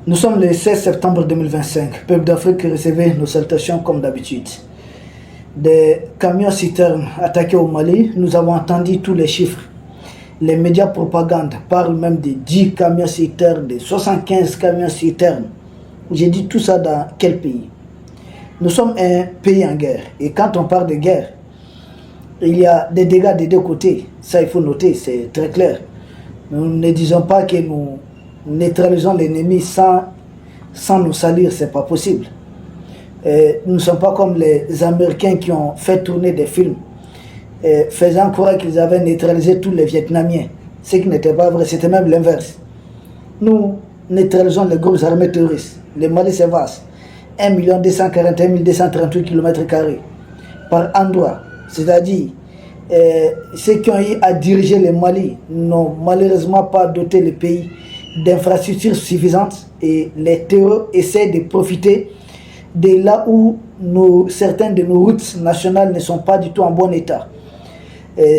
Nous sommes le 16 septembre 2025. Peuple d'Afrique, recevez nos salutations comme d'habitude. Des camions-citernes attaqués au Mali, nous avons entendu tous les chiffres. Les médias propagande parlent même de 10 camions-citernes, de 75 camions-citernes. J'ai dit tout ça dans quel pays? Nous sommes un pays en guerre. Et quand on parle de guerre, il y a des dégâts des deux côtés. Ça, il faut noter, c'est très clair. Nous ne disons pas que nous neutralisons l'ennemi sans nous salir, c'est pas possible. Nous ne sommes pas comme les Américains qui ont fait tourner des films faisant croire qu'ils avaient neutralisé tous les Vietnamiens, ce qui n'était pas vrai, c'était même l'inverse. Nous neutralisons les groupes armés terroristes. Le Mali, c'est vaste, 1 241 238 km² par endroit, c'est-à-dire ceux qui ont eu à diriger le Mali n'ont malheureusement pas doté le pays d'infrastructures suffisantes et les terroristes essaient de profiter de là où certaines de nos routes nationales ne sont pas du tout en bon état.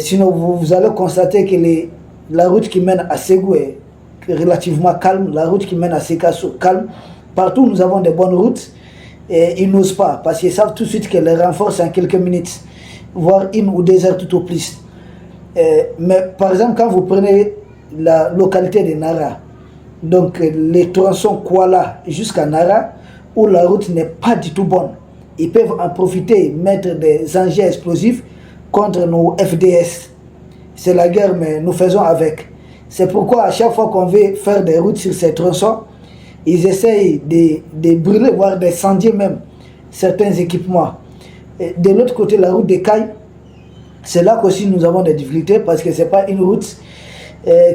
Sinon, vous allez constater que la route qui mène à Ségou est relativement calme, la route qui mène à Sekasso calme. Partout où nous avons des bonnes routes, et ils n'osent pas parce qu'ils savent tout de suite que les renforts en quelques minutes, voire une ou deux heures tout au plus. Mais par exemple, quand vous prenez la localité de Nara, donc les tronçons Kuala jusqu'à Nara, où la route n'est pas du tout bonne, ils peuvent en profiter, mettre des engins explosifs contre nos FDS. C'est la guerre, mais nous faisons avec. C'est pourquoi à chaque fois qu'on veut faire des routes sur ces tronçons, ils essayent de brûler, voire d'incendier même certains équipements. Et de l'autre côté, la route des Cailles, c'est là qu'aussi nous avons des difficultés parce que ce n'est pas une route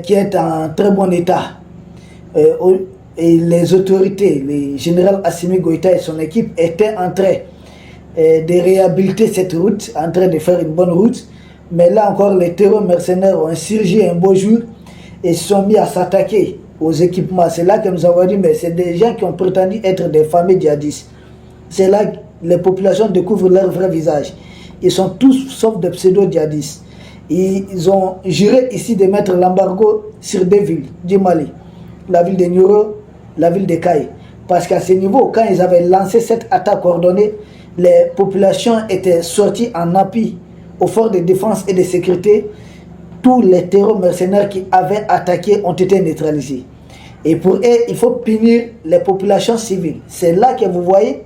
qui est en très bon état. Et les autorités, le général Assimi Goïta et son équipe étaient en train de réhabiliter cette route, en train de faire une bonne route. Mais là encore, les terreurs mercenaires ont insurgé un beau jour et se sont mis à s'attaquer aux équipements. C'est là que nous avons dit, mais c'est des gens qui ont prétendu être des familles djihadistes. C'est là que les populations découvrent leur vrai visage. Ils sont tous sauf des pseudo-djihadistes. Ils ont juré ici de mettre l'embargo sur deux villes du Mali, la ville de Nioro, la ville de Caille. Parce qu'à ce niveau, quand ils avaient lancé cette attaque coordonnée, les populations étaient sorties en appui aux forces de défense et de sécurité. Tous les terreurs mercenaires qui avaient attaqué ont été neutralisés. Et pour eux, il faut punir les populations civiles. C'est là que vous voyez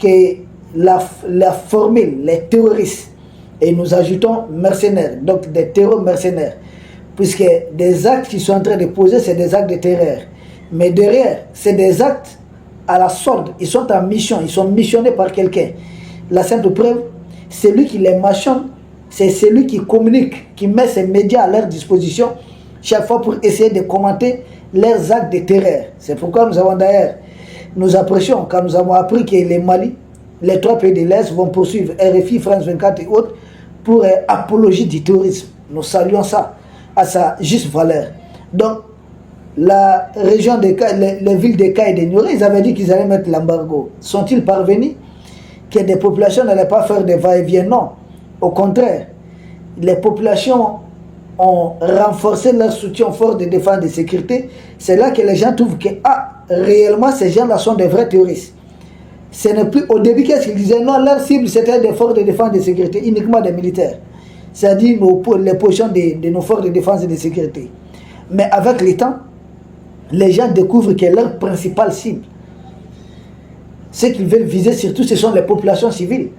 que la formule, les terroristes, et nous ajoutons mercenaires, donc des terreurs mercenaires, puisque des actes qu'ils sont en train de poser, c'est des actes de terreur. Mais derrière, c'est des actes à la sorte. Ils sont en mission, ils sont missionnés par quelqu'un. La simple preuve, c'est lui qui les maçonne, c'est celui qui communique, qui met ses médias à leur disposition chaque fois pour essayer de commenter leurs actes de terreur. C'est pourquoi nous avons d'ailleurs, nous apprécions quand nous avons appris que les Mali, les trois pays de l'Est vont poursuivre RFI, France 24 et autres pour apologie du terrorisme. Nous saluons ça à sa juste valeur. Donc, la région des les villes de Caille et de Nioro, ils avaient dit qu'ils allaient mettre l'embargo. Sont-ils parvenus que des populations n'allaient pas faire des va-et-vient? Non. Au contraire, les populations ont renforcé leur soutien aux forces de défense et de sécurité. C'est là que les gens trouvent que réellement, ces gens-là sont des vrais terroristes. Ce n'est plus au début qu'est-ce qu'ils disaient. Non, leur cible, c'était des forces de défense et de sécurité, uniquement des militaires. C'est-à-dire les positions de nos forces de défense et de sécurité. Mais avec le temps, les gens découvrent que leur principale cible, ce qu'ils veulent viser surtout, ce sont les populations civiles.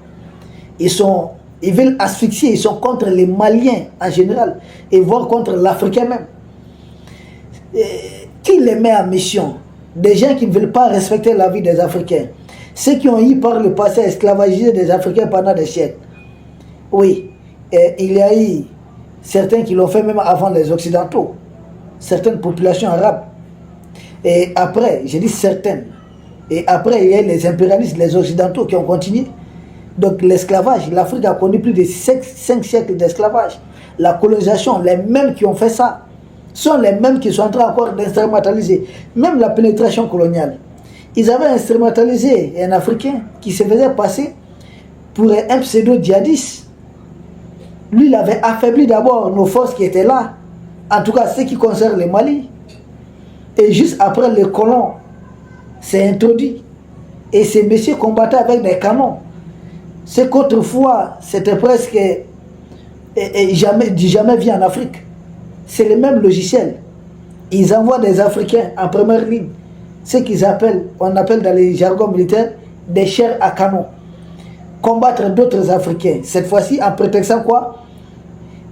Ils veulent asphyxier, ils sont contre les Maliens en général, et voire contre l'Africain même. Qui les met en mission? Des gens qui ne veulent pas respecter la vie des Africains. Ceux qui ont eu par le passé à esclavagiser des Africains pendant des siècles. Oui, et il y a eu certains qui l'ont fait même avant les Occidentaux. Certaines populations arabes. Et après, j'ai dit certaines. Et après, il y a les impérialistes, les Occidentaux qui ont continué. Donc l'esclavage, l'Afrique a connu plus de 5 siècles d'esclavage. La colonisation, les mêmes qui ont fait ça, sont les mêmes qui sont en train encore d'instrumentaliser. Même la pénétration coloniale. Ils avaient instrumentalisé un Africain qui se faisait passer pour un pseudo-djihadiste. Lui, il avait affaibli d'abord nos forces qui étaient là, en tout cas ceux qui concernent le Mali. Et juste après, les colons C'est introduit. Et ces messieurs combattaient avec des canons. C'est qu'autrefois, c'était presque jamais vu en Afrique. C'est le même logiciel. Ils envoient des Africains en première ligne. Ce qu'ils appellent, on appelle dans les jargons militaires, des chairs à canon. Combattre d'autres Africains. Cette fois-ci, en prétextant quoi?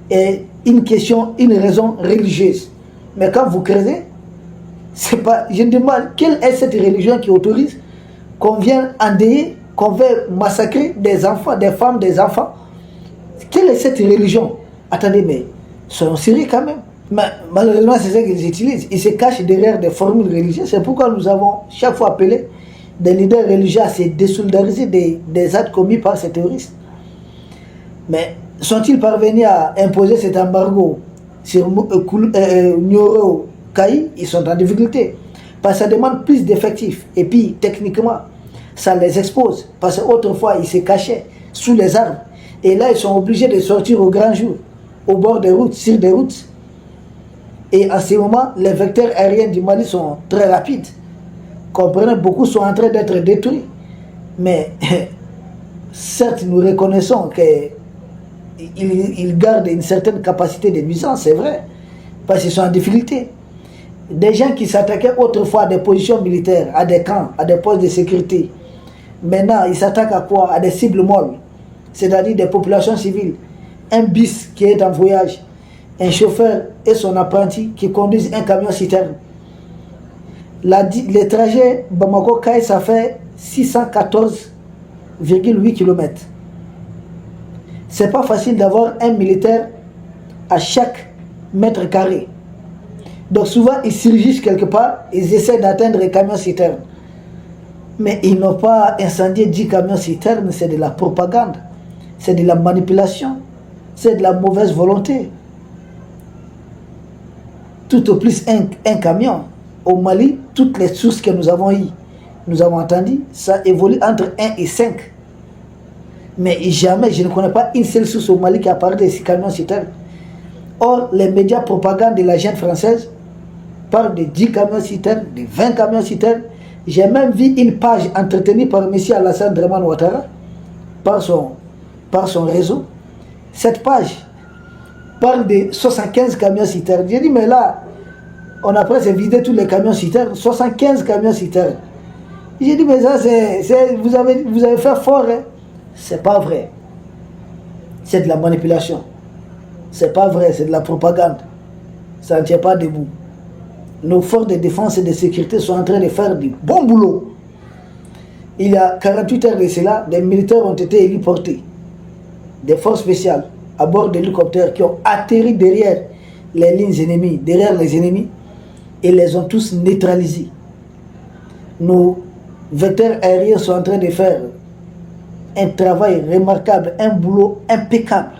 Et une question, une raison religieuse. Mais quand vous creusez, c'est pas. Je me demande quelle est cette religion qui autorise qu'on vienne endeuiller, qu'on veut massacrer des enfants, des femmes, des enfants. Quelle est cette religion? Attendez, mais soyons sérieux quand même. Mais malheureusement, c'est ça qu'ils utilisent. Ils se cachent derrière des formules religieuses. C'est pourquoi nous avons chaque fois appelé des leaders religieux à se désolidariser des actes commis par ces terroristes. Mais sont-ils parvenus à imposer cet embargo sur Nioro Kaï? Ils sont en difficulté. Parce que ça demande plus d'effectifs. Et puis, techniquement, ça les expose. Parce qu'autrefois, ils se cachaient sous les arbres. Et là, ils sont obligés de sortir au grand jour, au bord des routes, sur des routes. Et en ce moment, les vecteurs aériens du Mali sont très rapides. Comprenez, beaucoup sont en train d'être détruits. Mais, certes, nous reconnaissons qu'ils gardent une certaine capacité de nuisance, c'est vrai. Parce qu'ils sont en difficulté. Des gens qui s'attaquaient autrefois à des positions militaires, à des camps, à des postes de sécurité. Maintenant, ils s'attaquent à quoi? À des cibles molles. C'est-à-dire des populations civiles. Un bis qui est en voyage. Un chauffeur et son apprenti qui conduisent un camion citerne. Le trajet Bamako-Kaï, ça fait 614,8 km. C'est pas facile d'avoir un militaire à chaque mètre carré. Donc souvent, ils surgissent quelque part, ils essaient d'atteindre les camions citernes. Mais ils n'ont pas incendié 10 camions citernes, c'est de la propagande, c'est de la manipulation, c'est de la mauvaise volonté. Tout au plus un camion. Au Mali, toutes les sources que nous avons eues, nous avons entendu, ça évolue entre 1 et 5. Mais jamais, je ne connais pas une seule source au Mali qui a parlé de ces camions citernes. Or, les médias propagande de la chaîne française parlent de 10 camions citernes, de 20 camions citernes. J'ai même vu une page entretenue par M. Alassane Draman Ouattara, par son réseau. Cette page parle de 75 camions citernes. J'ai dit, mais là, on a presque vidé tous les camions citernes, 75 camions citernes. J'ai dit, mais ça, vous avez fait fort, hein? C'est pas vrai. C'est de la manipulation. C'est pas vrai, c'est de la propagande. Ça ne tient pas debout. Nos forces de défense et de sécurité sont en train de faire du bon boulot. Il y a 48 heures de cela, des militaires ont été héliportés. Des forces spéciales à bord d'hélicoptères qui ont atterri derrière les lignes ennemies, derrière les ennemis, et les ont tous neutralisés. Nos vecteurs aériens sont en train de faire un travail remarquable, un boulot impeccable.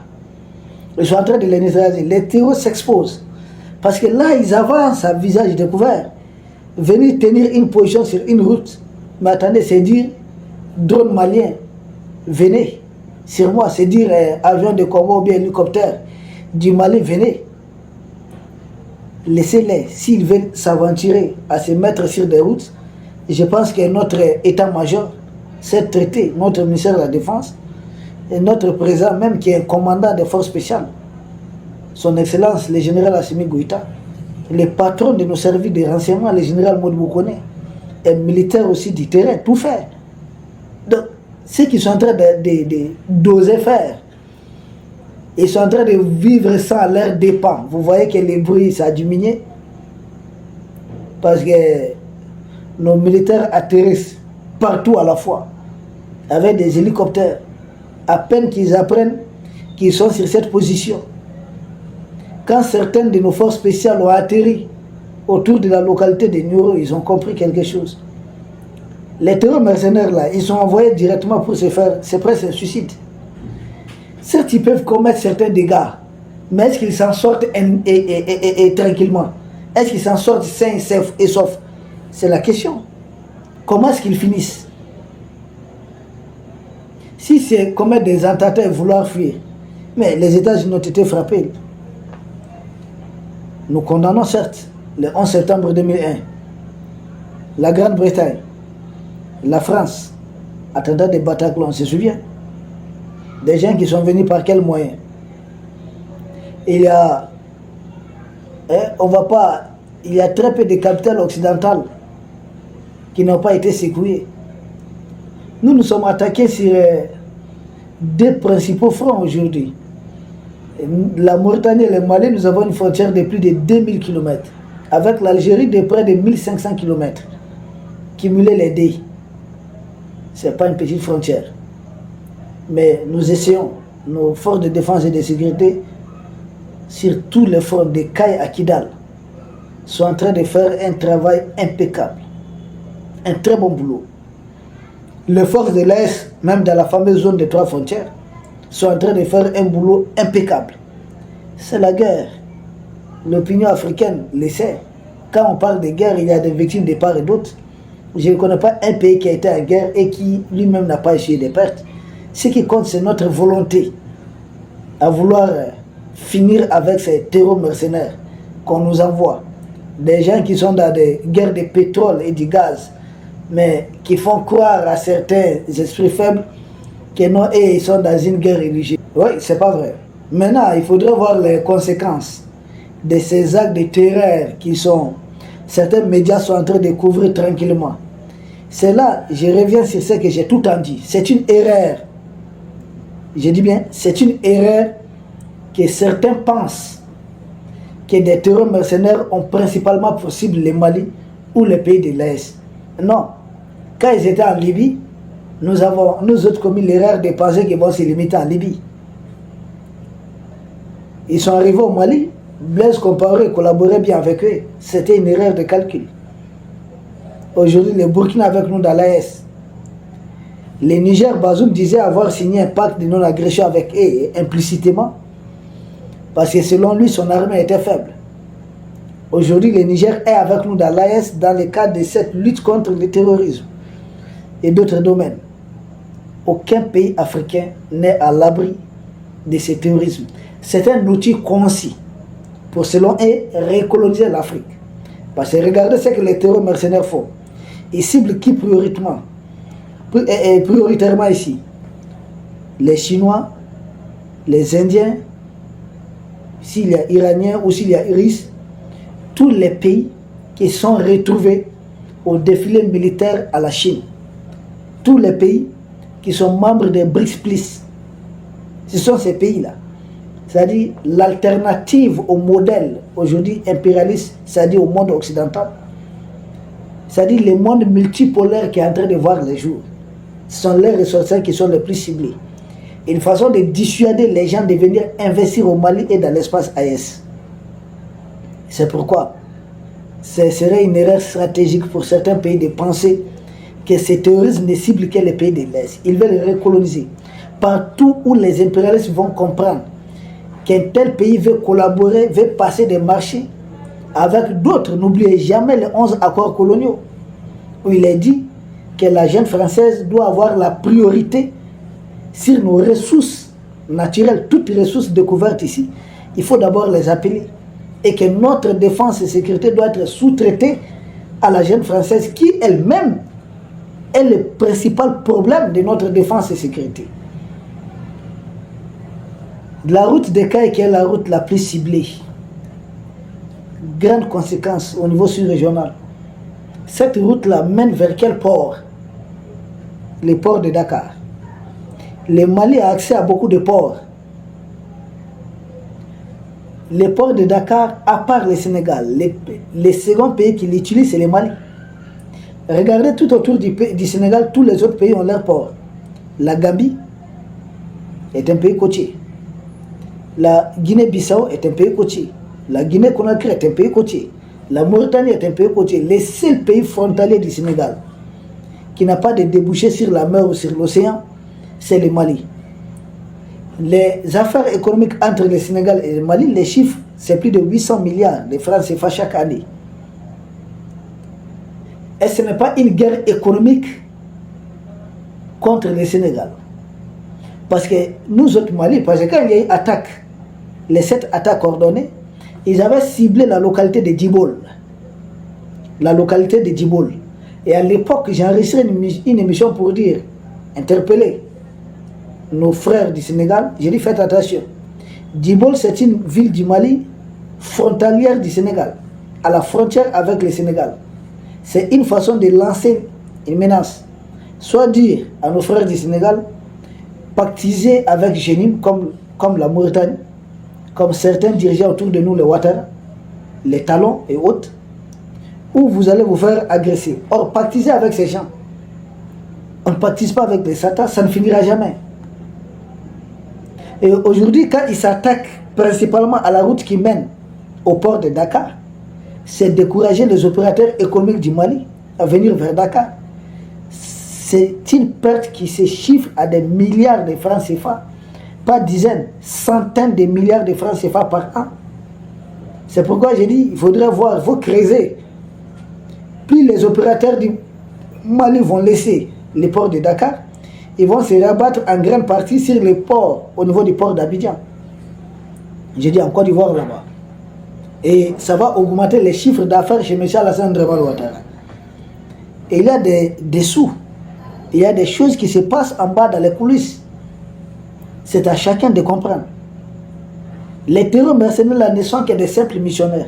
Ils sont en train de les neutraliser. Les terroristes s'exposent. Parce que là, ils avancent à visage découvert. Venir tenir une position sur une route. Mais attendez, c'est dire drone malien, venez. Sur moi, c'est dire avion de combat ou bien hélicoptère du Mali, venez. Laissez-les. S'ils veulent s'aventurer à se mettre sur des routes, je pense que notre état-major s'est traité, notre ministère de la Défense, et notre président même qui est commandant des forces spéciales, son Excellence le général Assimi Goïta, le patron de nos services de renseignement, le général Modibo Kone, est militaire aussi du terrain, tout faire. Donc, ceux qui sont en train d'oser faire, ils sont en train de vivre ça à leur dépens. Vous voyez que les bruits, ça a diminué. Parce que nos militaires atterrissent partout à la fois, avec des hélicoptères. À peine qu'ils apprennent qu'ils sont sur cette position. Quand certaines de nos forces spéciales ont atterri autour de la localité de Nioro, ils ont compris quelque chose. Les terreurs mercenaires là, ils sont envoyés directement pour se faire, c'est presque un suicide. Certes, ils peuvent commettre certains dégâts, mais est-ce qu'ils s'en sortent et tranquillement? Est-ce qu'ils s'en sortent sains et saufs? C'est la question. Comment est-ce qu'ils finissent? Si c'est commettre des attentats et vouloir fuir, mais les États-Unis ont été frappés. Nous condamnons certes le 11 septembre 2001, la Grande-Bretagne, La France, attentat de Bataclan, on se souvient. Des gens qui sont venus par quels moyens? Il y a, il y a très peu de capitales occidentales qui n'ont pas été secouées. Nous nous sommes attaqués sur deux principaux fronts aujourd'hui. La Mauritanie et le Mali, nous avons une frontière de plus de 2000 km. Avec l'Algérie de près de 1500 km. Cumuler les deux, ce n'est pas une petite frontière. Mais nous essayons, nos forces de défense et de sécurité, sur tous les fronts de Kay à Kidal, sont en train de faire un travail impeccable. Un très bon boulot. Les forces de l'Est, même dans la fameuse zone des 3 frontières, sont en train de faire un boulot impeccable. C'est la guerre. L'opinion africaine le sait. Quand on parle de guerre, il y a des victimes de part et d'autre. Je ne connais pas un pays qui a été en guerre et qui lui-même n'a pas essuyé des pertes. Ce qui compte, c'est notre volonté à vouloir finir avec ces terreaux mercenaires qu'on nous envoie. Des gens qui sont dans des guerres de pétrole et du gaz, mais qui font croire à certains esprits faibles que non, et ils sont dans une guerre religieuse. Oui, c'est pas vrai. Maintenant, il faudrait voir les conséquences de ces actes de terreur qui sont... Certains médias sont en train de couvrir tranquillement. C'est là, je reviens sur ce que j'ai tout le temps dit. C'est une erreur. Je dis bien, c'est une erreur que certains pensent que des terreurs mercenaires ont principalement pour cible le Mali ou les pays de l'Est. Non. Quand ils étaient en Libye, nous autres commis l'erreur de penser qu'ils vont se limiter en Libye. Ils sont arrivés au Mali, Blaise Compaoré collaborait bien avec eux. C'était une erreur de calcul. Aujourd'hui, le Burkina avec nous dans l'AES. Le Niger, Bazoum disait avoir signé un pacte de non-agression avec eux, implicitement, parce que selon lui, son armée était faible. Aujourd'hui, le Niger est avec nous dans l'AES dans le cadre de cette lutte contre le terrorisme et d'autres domaines. Aucun pays africain n'est à l'abri de ce terrorisme. C'est un outil concis pour, selon eux, recoloniser l'Afrique. Parce que regardez ce que les terroristes mercenaires font. Ils ciblent qui prioritairement ici? Les Chinois, les Indiens, s'il y a Iraniens ou s'il y a Russes, tous les pays qui sont retrouvés au défilé militaire à la Chine. Tous les pays qui sont membres des BRICS+. Ce sont ces pays-là. C'est-à-dire l'alternative au modèle aujourd'hui impérialiste, c'est-à-dire au monde occidental, c'est-à-dire le monde multipolaire qui est en train de voir les jours. Ce sont les ressortissants qui sont les plus ciblés. Une façon de dissuader les gens de venir investir au Mali et dans l'espace AES. C'est pourquoi ce serait une erreur stratégique pour certains pays de penser que ces terroristes ne ciblent que les pays de l'Est. Ils veulent les recoloniser. Partout où les impérialistes vont comprendre qu'un tel pays veut collaborer, veut passer des marchés avec d'autres. N'oubliez jamais les 11 accords coloniaux, où il est dit que la jeune française doit avoir la priorité sur nos ressources naturelles, toutes les ressources découvertes ici. Il faut d'abord les appeler. Et que notre défense et sécurité doit être sous-traitée à la jeune française qui elle-même est le principal problème de notre défense et sécurité. La route des Cailles, qui est la route la plus ciblée, grande conséquence au niveau sous-régional. Cette route-là mène vers quel port? Les ports de Dakar. Le Mali a accès à beaucoup de ports. Les ports de Dakar, à part le Sénégal, les seconds pays qui l'utilisent, c'est le Mali. Regardez tout autour du Sénégal, tous les autres pays ont leurs ports. La Gambie est un pays côtier. La Guinée-Bissau est un pays côtier. La Guinée-Conakry est un pays côtier. La Mauritanie est un pays côtier. Le seul pays frontalier du Sénégal qui n'a pas de débouché sur la mer ou sur l'océan, c'est le Mali. Les affaires économiques entre le Sénégal et le Mali, les chiffres, c'est plus de 800 milliards de francs CFA chaque année. Et ce n'est pas une guerre économique contre le Sénégal. Parce que nous autres Mali, parce que quand il y a eu attaque, les 7 attaques coordonnées, ils avaient ciblé la localité de Djibol. La localité de Djibol. Et à l'époque, j'ai enregistré une émission pour dire, interpeller nos frères du Sénégal. J'ai dit, faites attention. Djibol, c'est une ville du Mali, frontalière du Sénégal, à la frontière avec le Sénégal. C'est une façon de lancer une menace. Soit dire à nos frères du Sénégal, pactiser avec Jenim, comme la Mauritanie, comme certains dirigeants autour de nous, les Ouattara, les Talons et autres, où vous allez vous faire agresser. Or, pactiser avec ces gens, on ne pactise pas avec les Satan, ça ne finira jamais. Et aujourd'hui, quand ils s'attaquent principalement à la route qui mène au port de Dakar, c'est décourager les opérateurs économiques du Mali à venir vers Dakar. C'est une perte qui se chiffre à des milliards de francs CFA, pas dizaines, centaines de milliards de francs CFA par an. C'est pourquoi j'ai dit, il faudrait voir, il faut creuser. Plus les opérateurs du Mali vont laisser les ports de Dakar, ils vont se rabattre en grande partie sur les ports, au niveau du port d'Abidjan. J'ai dit en Côte d'Ivoire là-bas. Et ça va augmenter les chiffres d'affaires chez M. Alassane Dramane Ouattara. Et il y a des sous, il y a des choses qui se passent en bas dans les coulisses. C'est à chacun de comprendre. Les terreurs mercenaires là ne sont que des simples missionnaires.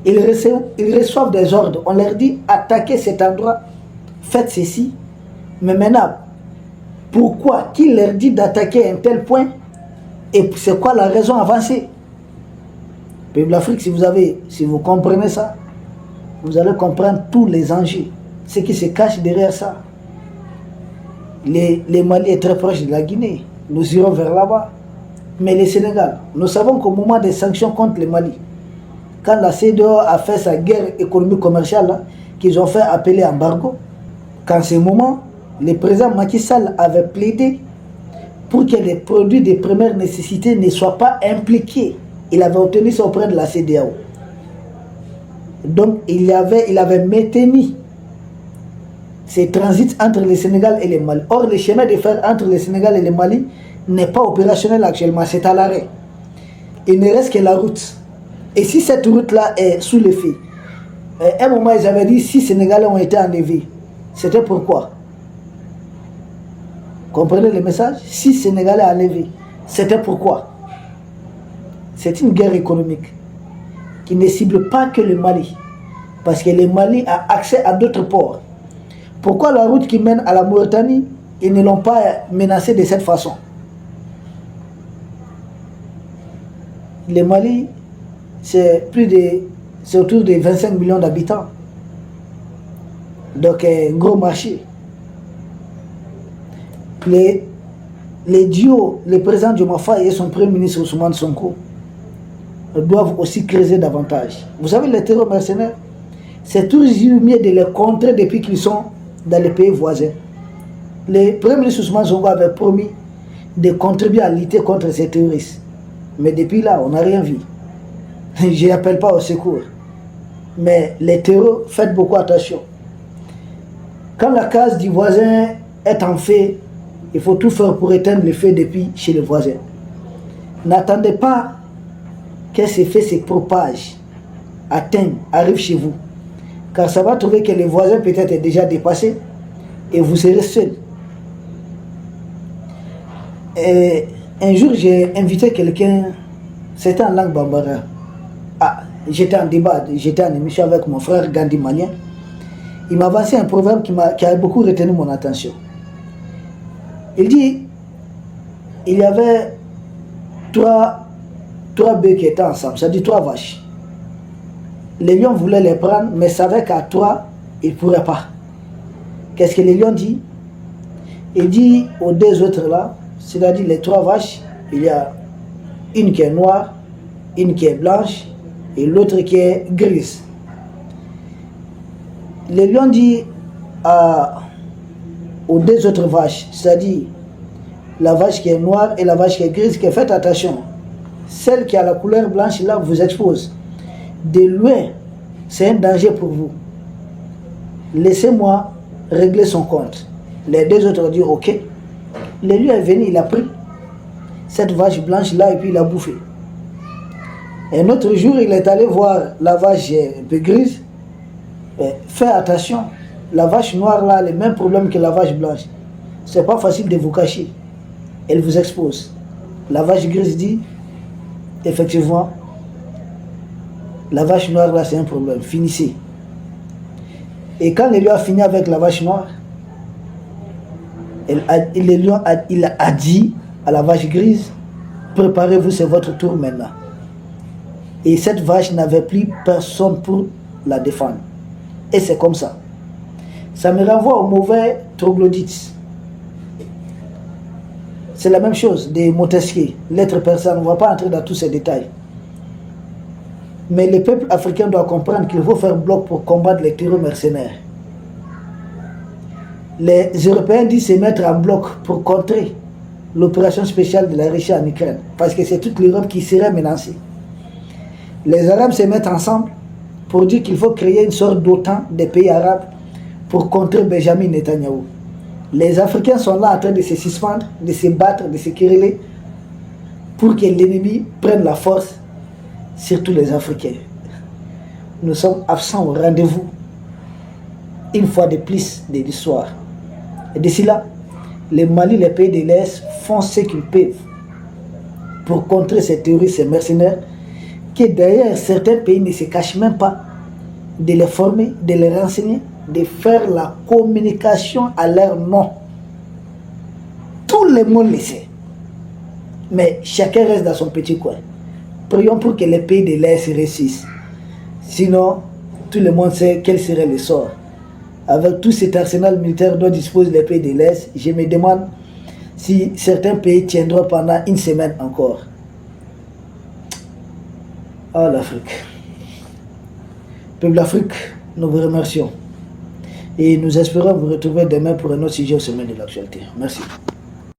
Ils reçoivent des ordres. On leur dit attaquez cet endroit, faites ceci. Mais maintenant, pourquoi? Qui leur dit d'attaquer un tel point? Et c'est quoi la raison avancée? Peuple d'Afrique, si vous comprenez ça, vous allez comprendre tous les enjeux, ce qui se cache derrière ça. Le Mali est très proche de la Guinée. Nous irons vers là-bas. Mais le Sénégal, nous savons qu'au moment des sanctions contre le Mali, quand la CEDEAO a fait sa guerre économique commerciale, qu'ils ont fait appeler embargo, qu'en ce moment, le président Macky Sall avait plaidé pour que les produits de première nécessité ne soient pas impliqués. Il avait obtenu ça auprès de la CEDEAO. Donc, il avait maintenu ces transits entre le Sénégal et le Mali. Or, le chemin de fer entre le Sénégal et le Mali n'est pas opérationnel actuellement, c'est à l'arrêt. Il ne reste que la route. Et si cette route-là est sous le feu, à un moment, ils avaient dit 6 Sénégalais ont été enlevés. C'était pourquoi? Comprenez le message? 6 Sénégalais enlevés. C'était pourquoi? C'est une guerre économique qui ne cible pas que le Mali. Parce que le Mali a accès à d'autres ports. Pourquoi la route qui mène à la Mauritanie, ils ne l'ont pas menacé de cette façon? Le Mali, c'est autour de 25 millions d'habitants. Donc, un gros marché. Les duos, le président Diomaye Faye et son premier ministre Ousmane Sonko doivent aussi creuser davantage. Vous savez, les terreurs mercenaires, c'est toujours mieux de les contrer depuis qu'ils sont dans les pays voisins. Le premier ministre Ousmane Sonko avait promis de contribuer à lutter contre ces terroristes. Mais depuis là, on n'a rien vu. Je n'appelle pas au secours. Mais les terreurs, faites beaucoup attention. Quand la case du voisin est en feu, il faut tout faire pour éteindre le feu depuis chez le voisin. N'attendez pas que ces faits se propagent, atteignent, arrivent chez vous. Car ça va trouver que le voisin peut-être est déjà dépassé et vous serez seul. Et un jour, j'ai invité quelqu'un, c'était en langue bambara. J'étais en débat, j'étais en émission avec mon frère Gandhi Malien. Il m'a avancé un proverbe qui a beaucoup retenu mon attention. Il dit, il y avait trois bœufs qui étaient ensemble, c'est-à-dire 3 vaches. Les lions voulaient les prendre, mais savaient qu'à 3, ils ne pourraient pas. Qu'est-ce que les lions dit? Il dit aux 2 autres là, c'est-à-dire les 3 vaches, il y a une qui est noire, une qui est blanche et l'autre qui est grise. Les lions dit aux 2 autres vaches, c'est-à-dire la vache qui est noire et la vache qui est grise, que faites attention. Celle qui a la couleur blanche là vous expose. De loin, c'est un danger pour vous. Laissez-moi régler son compte. Les 2 autres ont dit ok. Le lion est venu, il a pris cette vache blanche là et puis il a bouffé. Un autre jour, il est allé voir la vache un peu grise. Fais attention, la vache noire là a les mêmes problèmes que la vache blanche. C'est pas facile de vous cacher. Elle vous expose. La vache grise dit, effectivement, la vache noire là c'est un problème, finissez. Et quand le lion a fini avec la vache noire, le lion a dit à la vache grise, préparez-vous, c'est votre tour maintenant. Et cette vache n'avait plus personne pour la défendre. Et c'est comme ça. Ça me renvoie au mauvais troglodyte. C'est la même chose des Montesquieu, l'être persan. On ne va pas entrer dans tous ces détails. Mais le peuple africain doit comprendre qu'il faut faire bloc pour combattre les terroristes mercenaires. Les Européens disent se mettre en bloc pour contrer l'opération spéciale de la Russie en Ukraine. Parce que c'est toute l'Europe qui serait menacée. Les Arabes se mettent ensemble pour dire qu'il faut créer une sorte d'OTAN des pays arabes pour contrer Benjamin Netanyahou. Les Africains sont là en train de se suspendre, de se battre, de se quereller pour que l'ennemi prenne la force sur tous les Africains. Nous sommes absents au rendez-vous une fois de plus de l'histoire. Et d'ici là, les Mali, les pays de l'Est font ce qu'ils peuvent pour contrer ces terroristes, ces mercenaires, que d'ailleurs certains pays ne se cachent même pas de les former, de les renseigner, de faire la communication à leur nom. Tout le monde le sait. Mais chacun reste dans son petit coin. Prions pour que les pays de l'Est réussissent. Sinon, tout le monde sait quel serait le sort. Avec tout cet arsenal militaire dont disposent les pays de l'Est, je me demande si certains pays tiendront pendant une semaine encore. Ah, l'Afrique. Peuple d'Afrique, nous vous remercions. Et nous espérons vous retrouver demain pour un autre sujet au sommet de l'actualité. Merci.